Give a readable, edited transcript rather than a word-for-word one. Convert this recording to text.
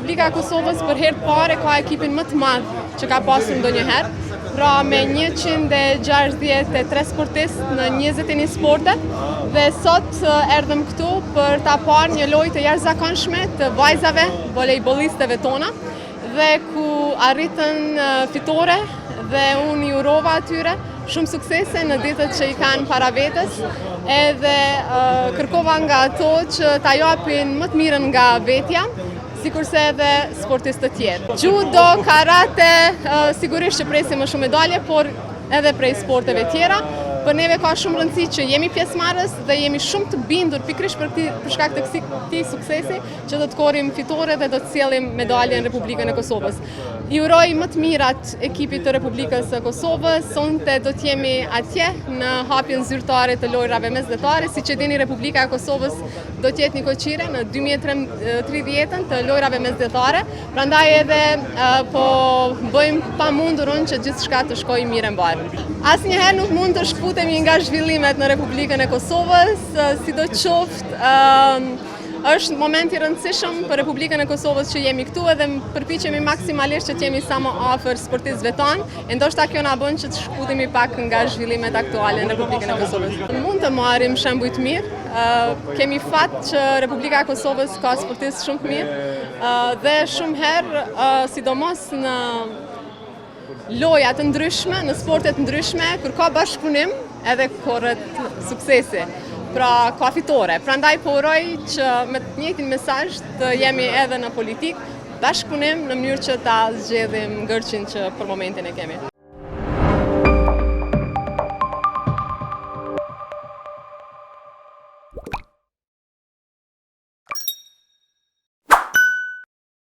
Republika e Kosovës për herë të parë ka ekipin më të madh që ka pasur ndonjëherë, pra me 163 sportistë në 21 sporte, dhe sot erdhëm këtu për ta parë një lojë të jashtëzakonshme të vajzave, volejbollistëve tona, dhe ku arritën fitore dhe unë i urova atyre shumë suksese në ditët që i kanë para vetes, edhe kërkova nga ato që ta japin më të mirën nga vetja, sikurse edhe sportistë të tjerë. Judo, karate, sigurisht që presim më shumë medalje, por edhe prej sporteve tjera. Për neve ka shumë rëndësi që jemi pjesëmarrës dhe jemi shumë të bindur pikërisht për shkak të këtij suksesi që do të korrim fitore dhe do të sjellim medalje në Republikën e Kosovës. I uroj më të mirat ekipit të Republikës së Kosovës. Sonte do të jemi atje në hapjen zyrtare të lojrave mesdhetare. Siç e dini, Republika e Kosovës do të jetë një koqire në 2030 të lojrave mesdhetare. Prandaj edhe po bëjmë pamundurën që gjithçka të shkojë mirë mbar. Asnjëherë nuk mund të shkputemi nga zhvillimet në Republikën e Kosovës, sidoqoftë është moment i rëndësishëm për Republikën e Kosovës që jemi këtu edhe përpiqemi maksimalisht që të jemi sa më afër sportistëve tanë, e ndoshta kjo na bën që të shkputemi pak nga zhvillimet aktuale në Republikën e Kosovës. Mund të marrim shembuj të mirë. Kemi fat që Republika e Kosovës ka sportistë shumë të mirë dhe shumë herë, sidomos në loja të ndryshme, në sporte të ndryshme, kur ka bashkëpunim, edhe korret suksesi. Pra ka fitore. Prandaj po uroj që me të njëjtin mesazh të jemi edhe në politikë, bashkëpunim në mënyrë që ta zgjedhim ngërçin që për momentin e kemi.